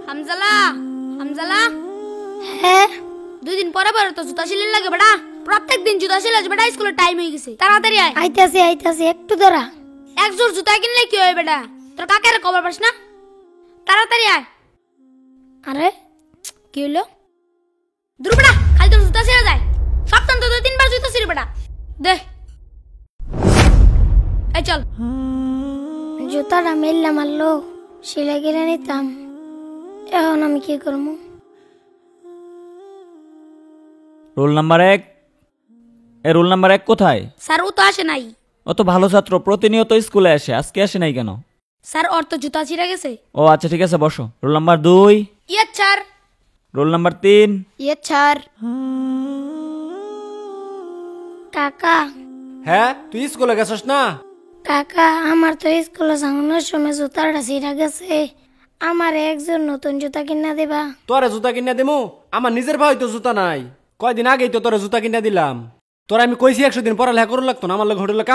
হামজালা হামজালা হ্যাঁ 2 দিন পরে পরে তো জুতা সিলাই লাগে বেটা প্রত্যেক দিন জুতা সিলাই বেটা স্কুলের টাইম হয়ে গেছে তাড়াতাড়ি আয় আইতাছি একটু দাঁড়া এক জোড় জুতা কিনলে কি হয় বেটা তোর কাকের খবর পাস না তাড়াতাড়ি আয় আরে কি হলো দূর বেটা খালি তোর জুতা সিলাই যায় সপ্তাহে তো 2-3 বার জুতা সিলাই বেটা দে এই চল জুতাটা মেললে মারলো সিলাই কিনে নিতাম এখন আমি কি করবো রোল নাম্বার 1 এ রোল নাম্বার 1 কোথায় স্যার ও তো আসে নাই ও তো ভালো ছাত্র প্রতিনিয়ত স্কুলে আসে আজকে আসে নাই কেন স্যার ওর তো জুতা ছিঁড়ে গেছে ও আচ্ছা ঠিক আছে বসো রোল নাম্বার 2 ইয়ে স্যার রোল নাম্বার 3 ইয়ে স্যার কাকা হ্যাঁ তুই স্কুলে গেছস না কাকা আমার তো স্কুলে যাওয়ানোর সময় জুতাটা ছিঁড়ে গেছে আমার একজন নতুন জুতা কিনা দেবা তোরে জুতা কিনা দেমু আমার নিজের ভাই তো জুতা নাই কয়দিন আগেই তো তোরে জুতা কিনা দিলাম তোরা আমি কইছি 100 দিন পড়ালেখা করুন লাগতো না আমার লোক হোটেলে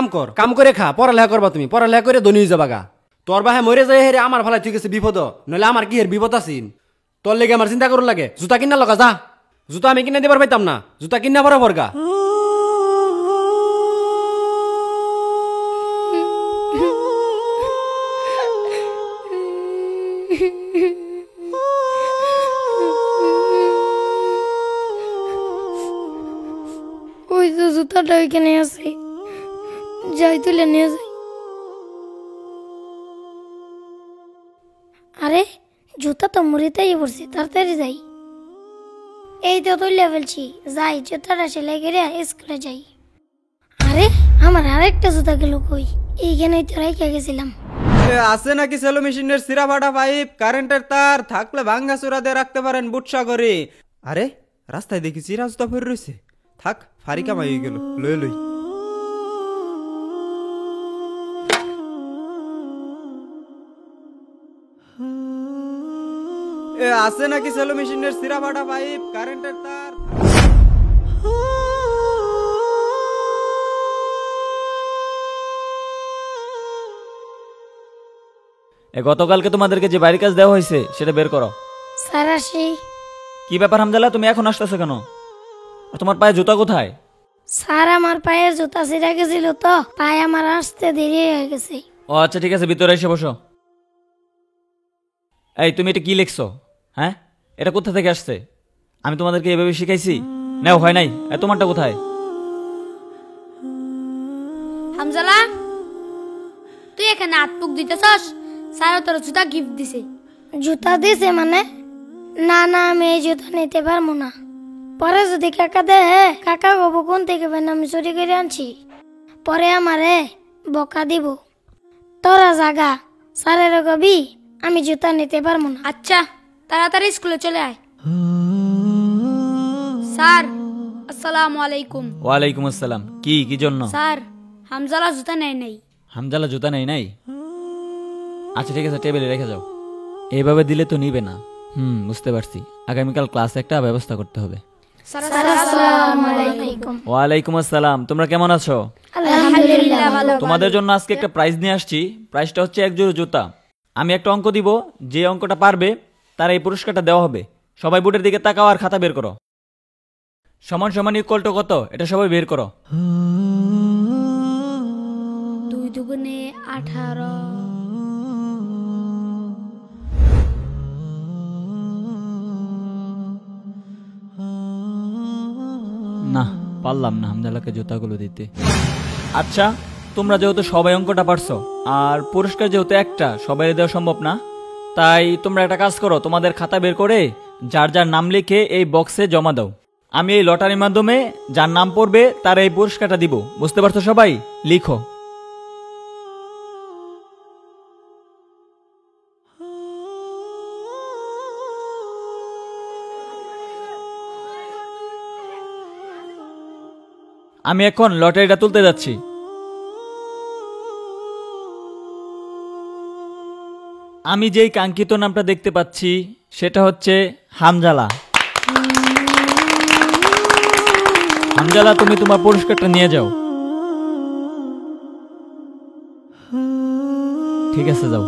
কাম করে খা পড়ালেখা করবা তুমি পড়ালেখা করে ধনী হয়ে যাবা গা তোর বাহে মরে যায় হেরে আমার ভালাই ঠিক আছে বিপদ নইলে আমার কি হের বিপদ আছিন তোর লেগে আমার চিন্তা করুন লাগে জুতা কিনা লগা যা জুতা আমি কিনা দিবার পাইতাম না জুতা কিনা বরাবর গা ওই তো জুতাটা ওইখানে আছে যাই তুলে নিয়ে যাই আরে জুতা তো মুড়িতেই পড়ছে তাড়াতাড়ি যাই এই তো তুলে ফেলছি যাই জুতাটা সেলাই করে স্কুলে যাই আরে আমার আরেকটা জুতা গেল কই এইখানেই তো রেখে গেছিলাম আছে নাকি সেলো মেশিনের সিরা ফাটা পাইপ কারেন্টের তার থাকলে ভাঙ্গা চূড়া দিয়ে রাখতে পারেন বুটসা করে আরে রাস্তায় দেখি চিরা জুতা পরে রয়েছে থাক ফারি কামাই হয়ে গেল লই লই আছে নাকি সেলো মেশিনের সিরা ফাটা পাইপ কারেন্টের তার গতকালকে তোমাদেরকে যে বাড়ির কাজ দেওয়া হয়েছে সেটা বের করো স্যার আসি কি ব্যাপার হামজালা তুমি এখন আসতেছো কেন আর তোমার পায়ে জুতা কোথায় স্যার আমার পায়ের জুতা ছিঁড়ে গেছিল তো পায়ে আমার আসতে দেরি হয়ে গেছে ও আচ্ছা ঠিক আছে ভিতরে এসে বসো এই তুমি এটা কি লিখছো হ্যাঁ এটা কোথা থেকে আসছে আমি তোমাদেরকে এভাবে শিখাইছি নাও হয় নাই তোমারটা কোথায় হামজালা তুই এখানে হাত-মুখ দিতেছস স্যার তোর জুতা গিফট দিছে জুতা দিছে মানে না না আমি এই জুতা নিতে পারবো না পরে যদি কাকা দে কাকা গবো কোন থেকে আমি চুরি করে আনছি পরে আমারে বকা দিব তোরা জাগা স্যারের কবি আমি জুতা নিতে পারবো না আচ্ছা তাড়াতাড়ি স্কুলে চলে আয় স্যার আসসালামু আলাইকুম ওয়ালাইকুম আসসালাম কি জন্য স্যার হামজালা জুতা নেয় নাই হামজালা জুতা নাই আচ্ছা ঠিক আছে টেবিলে রেখে যাও এইভাবে দিলে তো নিবে না বুঝতে পারছি আগামীকাল ক্লাসে একটা ব্যবস্থা করতে হবে স্যার আসসালামু আলাইকুম ওয়ালাইকুম আসসালাম তোমরা কেমন আছো আলহামদুলিল্লাহ ভালো তোমাদের জন্য আজকে একটা প্রাইজ নিয়ে আসছি প্রাইজটা হচ্ছে এক জোড়া জুতা আমি একটা অঙ্ক দিব যে অঙ্কটা পারবে তার এই পুরস্কারটা দেওয়া হবে সবাই বোর্ডের দিকে তাকাও আর খাতা বের করো সমান সমান ইকুয়াল টু কত এটা সবাই বের করো 2 দুগুণে 18 না পারলাম না হামজালাকে জুতাগুলো দিতে আচ্ছা তোমরা যেহেতু সবাই অঙ্কটা পারছো আর পুরস্কার যেহেতু একটা সবাই দেওয়া সম্ভব না তাই তোমরা একটা কাজ করো তোমাদের খাতা বের করে যার যার নাম লিখে এই বক্সে জমা দাও আমি এই লটারির মাধ্যমে যার নাম পড়বে তার এই পুরস্কারটা দিব বুঝতে পারছো সবাই লিখো আমি এখন লটারিটা তুলতে যাচ্ছি আমি যেই কাঙ্ক্ষিত নামটা দেখতে পাচ্ছি সেটা হচ্ছে হামজালা হামজালা তুমি তোমার পুরস্কারটা নিয়ে যাও ঠিক আছে যাও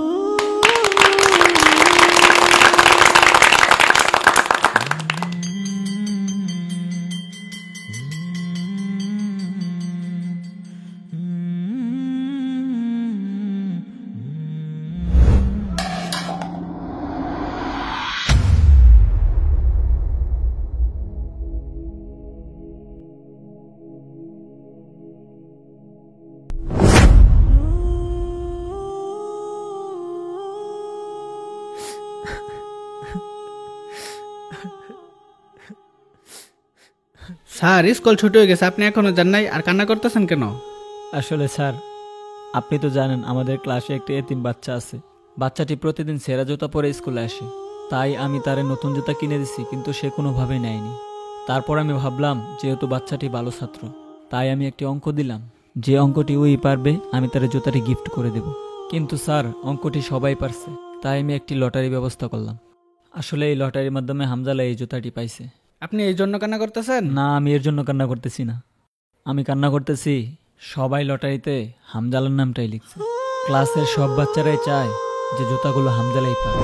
স্যার স্কুল ছুটি হয়ে গেছে, আপনি এখনো যান নাই আর কান্না করতেছেন কেন? আসলে স্যার, আপনি তো জানেন আমাদের ক্লাসে একটি এতিম বাচ্চা আছে। বাচ্চাটি প্রতিদিন সেরা জুতা পরে স্কুলে আসে, তাই আমি তারে নতুন জুতা কিনে দিছি, কিন্তু সে কোনোভাবেই নেয়নি। তারপর আমি ভাবলাম যেহেতু বাচ্চাটি ভালো ছাত্র, তাই আমি একটি অঙ্ক দিলাম, যে অঙ্কটি ওই পারবে আমি তার জুতাটি গিফট করে দেব। কিন্তু স্যার, অঙ্কটি সবাই পারছে, তাই আমি একটি লটারি ব্যবস্থা করলাম। আসলে এই লটারির মাধ্যমে হামজালা এই জুতাটি পাইছে। আপনি এই জন্য কান্না করতেছেন? না, আমি এর জন্য কান্না করতেছি না। আমি কান্না করতেছি সবাই লটারিতে হামজালার নামটাই লিখছে। ক্লাসের সব বাচ্চারাই চায় যে জুতাগুলো হামজালাই পায়।